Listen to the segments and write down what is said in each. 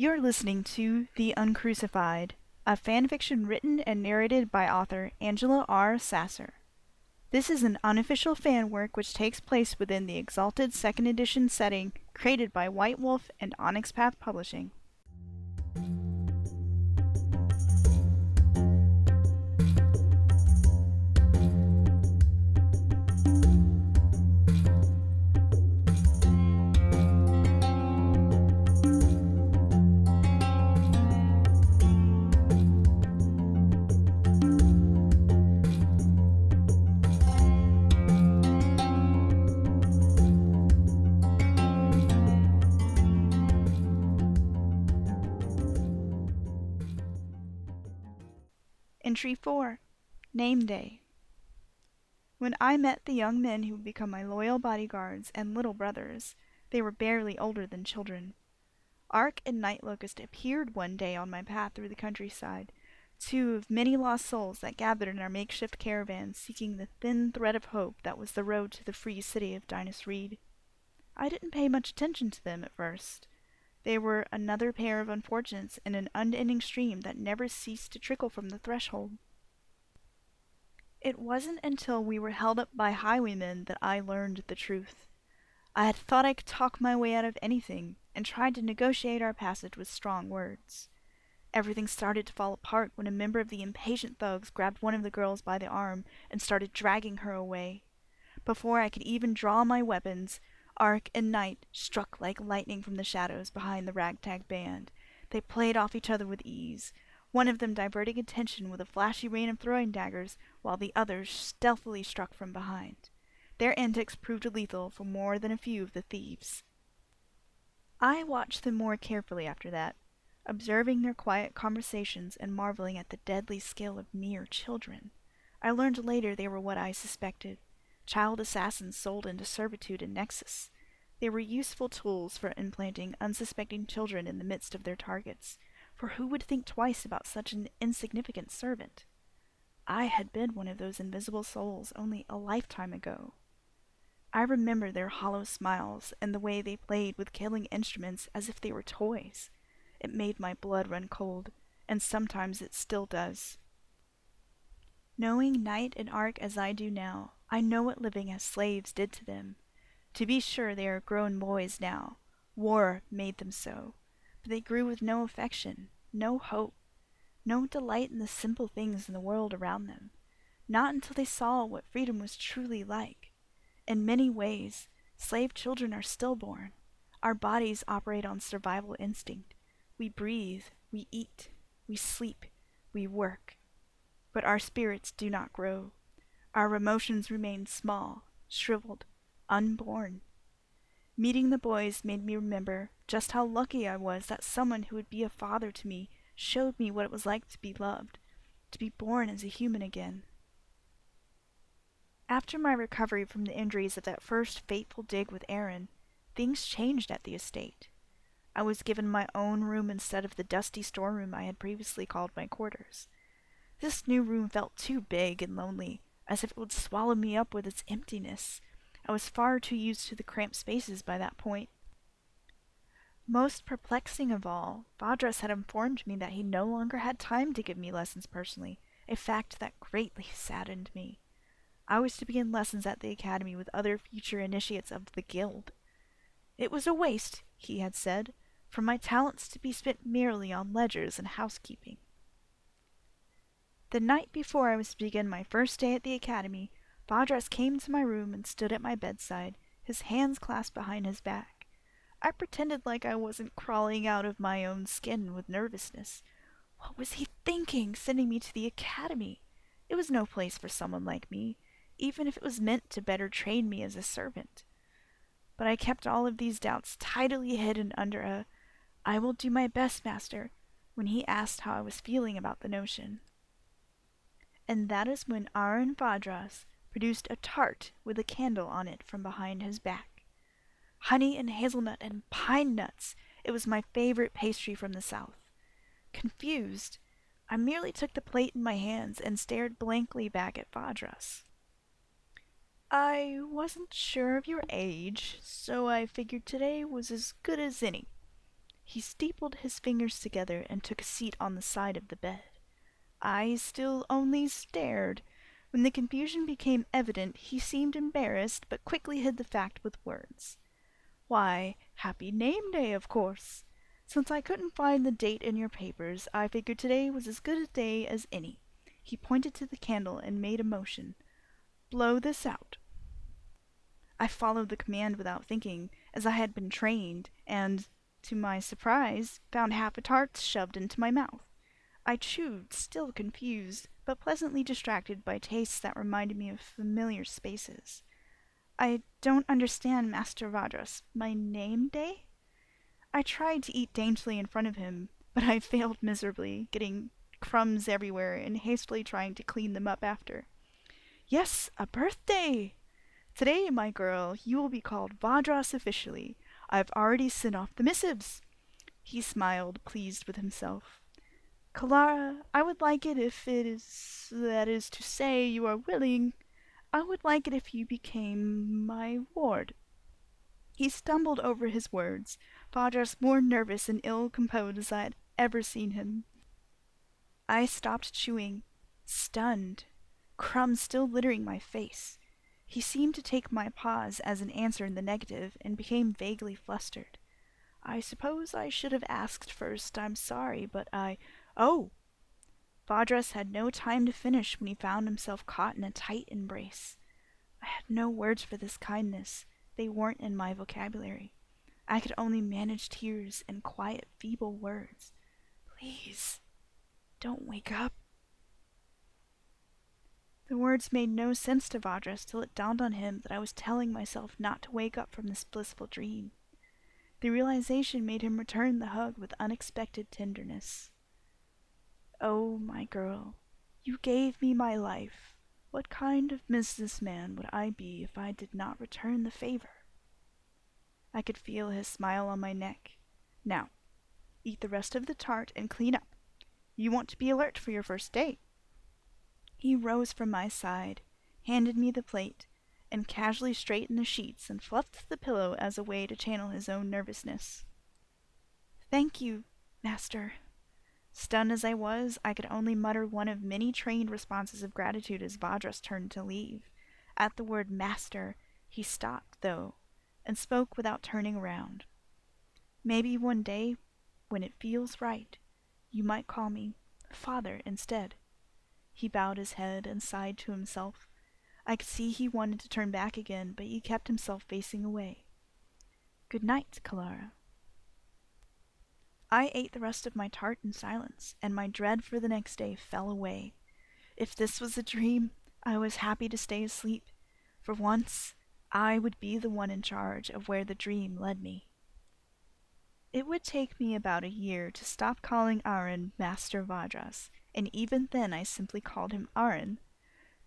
You're listening to The Uncrucified, a fanfiction written and narrated by author Angela R. Sasser. This is an unofficial fan work which takes place within the Exalted 2nd edition setting created by White Wolf and Onyx Path Publishing. Entry 4. Name Day. When I met the young men who would become my loyal bodyguards and little brothers, they were barely older than children. Ark and Night Locust appeared one day on my path through the countryside, two of many lost souls that gathered in our makeshift caravan seeking the thin thread of hope that was the road to the free city of Dinas Reed. I didn't pay much attention to them at first. They were another pair of unfortunates in an unending stream that never ceased to trickle from the threshold. It wasn't until we were held up by highwaymen that I learned the truth. I had thought I could talk my way out of anything, and tried to negotiate our passage with strong words. Everything started to fall apart when a member of the impatient thugs grabbed one of the girls by the arm and started dragging her away. Before I could even draw my weapons, Ark and Night struck like lightning from the shadows behind the ragtag band. They played off each other with ease, one of them diverting attention with a flashy rain of throwing daggers, while the others stealthily struck from behind. Their antics proved lethal for more than a few of the thieves. I watched them more carefully after that, observing their quiet conversations and marveling at the deadly skill of mere children. I learned later they were what I suspected. Child assassins sold into servitude in Nexus. They were useful tools for implanting unsuspecting children in the midst of their targets, for who would think twice about such an insignificant servant? I had been one of those invisible souls only a lifetime ago. I remember their hollow smiles and the way they played with killing instruments as if they were toys. It made my blood run cold, and sometimes it still does. Knowing Night and Ark as I do now, I know what living as slaves did to them. To be sure, they are grown boys now. War made them so. But they grew with no affection, no hope, no delight in the simple things in the world around them. Not until they saw what freedom was truly like. In many ways, slave children are stillborn. Our bodies operate on survival instinct. We breathe, we eat, we sleep, we work. But our spirits do not grow. Our emotions remain small, shriveled, unborn. Meeting the boys made me remember just how lucky I was that someone who would be a father to me showed me what it was like to be loved, to be born as a human again. After my recovery from the injuries of that first fateful dig with Aaron, things changed at the estate. I was given my own room instead of the dusty storeroom I had previously called my quarters. This new room felt too big and lonely, as if it would swallow me up with its emptiness. I was far too used to the cramped spaces by that point. Most perplexing of all, Vadras had informed me that he no longer had time to give me lessons personally, a fact that greatly saddened me. I was to begin lessons at the academy with other future initiates of the guild. It was a waste, he had said, for my talents to be spent merely on ledgers and housekeeping. The night before I was to begin my first day at the academy, Vadras came to my room and stood at my bedside, his hands clasped behind his back. I pretended like I wasn't crawling out of my own skin with nervousness. What was he thinking, sending me to the academy? It was no place for someone like me, even if it was meant to better train me as a servant. But I kept all of these doubts tidily hidden under a "I will do my best, master," when he asked how I was feeling about the notion. And that is when Aaron Vadras produced a tart with a candle on it from behind his back. Honey and hazelnut and pine nuts! It was my favorite pastry from the south. Confused, I merely took the plate in my hands and stared blankly back at Vadras. "I wasn't sure of your age, so I figured today was as good as any," He stapled his fingers together and took a seat on the side of the bed. I still only stared. When the confusion became evident, he seemed embarrassed, but quickly hid the fact with words. Why, happy name day, of course. Since I couldn't find the date in your papers, I figured today was as good a day as any. He pointed to the candle and made a motion. Blow this out. I followed the command without thinking, as I had been trained, and, to my surprise, found half a tart shoved into my mouth. I chewed, still confused, but pleasantly distracted by tastes that reminded me of familiar spaces. I don't understand, Master Vadras. My name day? I tried to eat daintily in front of him, but I failed miserably, getting crumbs everywhere and hastily trying to clean them up after. Yes, a birthday! Today, my girl, you will be called Vadras officially. I've already sent off the missives. He smiled, pleased with himself. Kalara, I would like it if that is to say, you are willing. I would like it if you became my ward. He stumbled over his words, Vadras more nervous and ill-composed as I had ever seen him. I stopped chewing, stunned, crumbs still littering my face. He seemed to take my pause as an answer in the negative and became vaguely flustered. I suppose I should have asked first. I'm sorry, but Oh! Vadras had no time to finish when he found himself caught in a tight embrace. I had no words for this kindness. They weren't in my vocabulary. I could only manage tears and quiet, feeble words. Please, don't wake up. The words made no sense to Vadras till it dawned on him that I was telling myself not to wake up from this blissful dream. The realization made him return the hug with unexpected tenderness. Oh, my girl, you gave me my life. What kind of businessman would I be if I did not return the favor? I could feel his smile on my neck. Now, eat the rest of the tart and clean up. You want to be alert for your first day. He rose from my side, handed me the plate, and casually straightened the sheets and fluffed the pillow as a way to channel his own nervousness. Thank you, Master. Stunned as I was, I could only mutter one of many trained responses of gratitude as Vadras turned to leave. At the word Master, he stopped, though, and spoke without turning around. Maybe one day, when it feels right, you might call me Father instead. He bowed his head and sighed to himself. I could see he wanted to turn back again, but he kept himself facing away. Good night, Kalara. I ate the rest of my tart in silence, and my dread for the next day fell away. If this was a dream, I was happy to stay asleep. For once, I would be the one in charge of where the dream led me. It would take me about a year to stop calling Aaron Master Vadras, and even then I simply called him Aaron.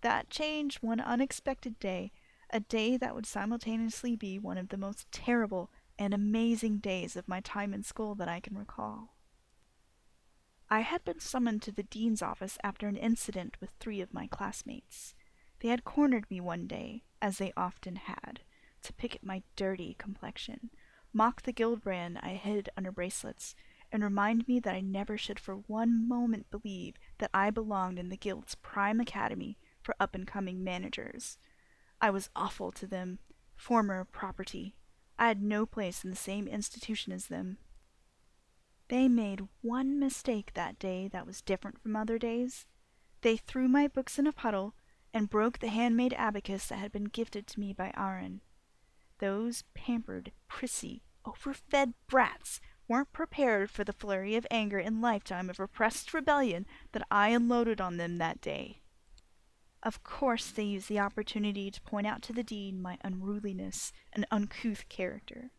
That changed one unexpected day, a day that would simultaneously be one of the most terrible and amazing days of my time in school that I can recall. I had been summoned to the dean's office after an incident with 3 of my classmates. They had cornered me one day, as they often had, to pick at my dirty complexion, mock the guild brand I hid under bracelets, and remind me that I never should for one moment believe that I belonged in the guild's prime academy for up-and-coming managers. I was awful to them, former property. I had no place in the same institution as them. They made one mistake that day that was different from other days. They threw my books in a puddle and broke the handmade abacus that had been gifted to me by Aaron. Those pampered, prissy, overfed brats weren't prepared for the flurry of anger and lifetime of repressed rebellion that I unloaded on them that day. Of course they used the opportunity to point out to the dean my unruliness and uncouth character.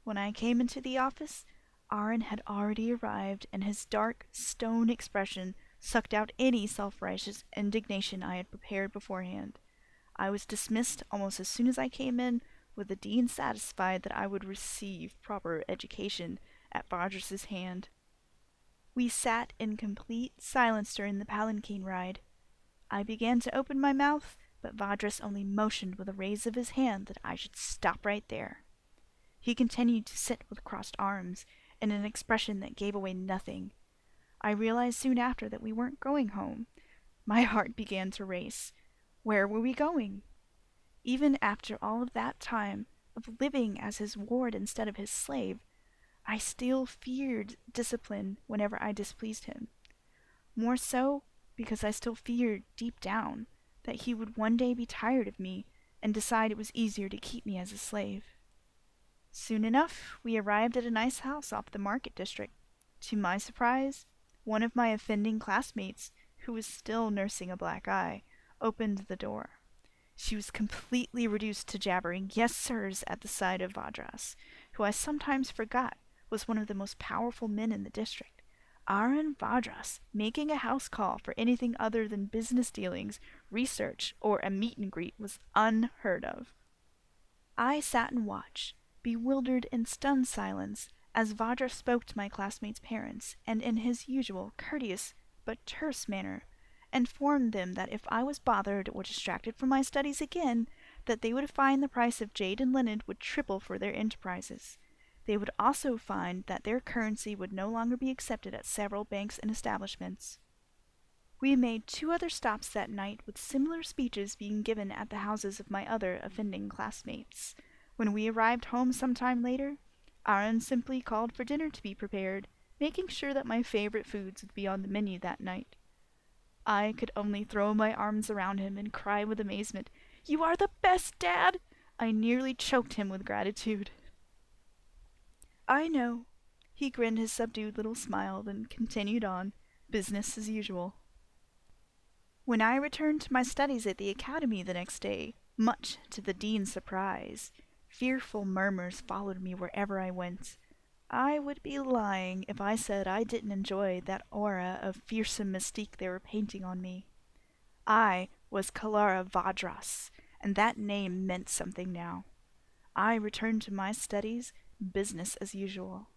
When I came into the office, Aaron had already arrived, and his dark, stone expression sucked out any self-righteous indignation I had prepared beforehand. I was dismissed almost as soon as I came in, with the dean satisfied that I would receive proper education at Vadras's hand. We sat in complete silence during the palanquin ride. I began to open my mouth, but Vadras only motioned with a raise of his hand that I should stop right there. He continued to sit with crossed arms, in an expression that gave away nothing. I realized soon after that we weren't going home. My heart began to race. Where were we going? Even after all of that time of living as his ward instead of his slave, I still feared discipline whenever I displeased him. More so because I still feared, deep down, that he would one day be tired of me and decide it was easier to keep me as a slave. Soon enough, we arrived at a nice house off the market district. To my surprise, one of my offending classmates, who was still nursing a black eye, opened the door. She was completely reduced to jabbering yes sirs at the sight of Vadras, who I sometimes forgot was one of the most powerful men in the district. Aaron Vadras making a house call for anything other than business dealings, research, or a meet and greet was unheard of. I sat and watched, bewildered in stunned silence, as Vadras spoke to my classmates' parents, and in his usual courteous but terse manner, informed them that if I was bothered or distracted from my studies again, that they would find the price of jade and linen would triple for their enterprises. They would also find that their currency would no longer be accepted at several banks and establishments. We made 2 other stops that night, with similar speeches being given at the houses of my other offending classmates. When we arrived home some time later, Aaron simply called for dinner to be prepared, making sure that my favorite foods would be on the menu that night. I could only throw my arms around him and cry with amazement, "You are the best, Dad!" I nearly choked him with gratitude. "I know." He grinned his subdued little smile, then continued on, business as usual. When I returned to my studies at the academy the next day, much to the dean's surprise, fearful murmurs followed me wherever I went. I would be lying if I said I didn't enjoy that aura of fearsome mystique they were painting on me. I was Kalara Vadras, and that name meant something now. I returned to my studies, business as usual.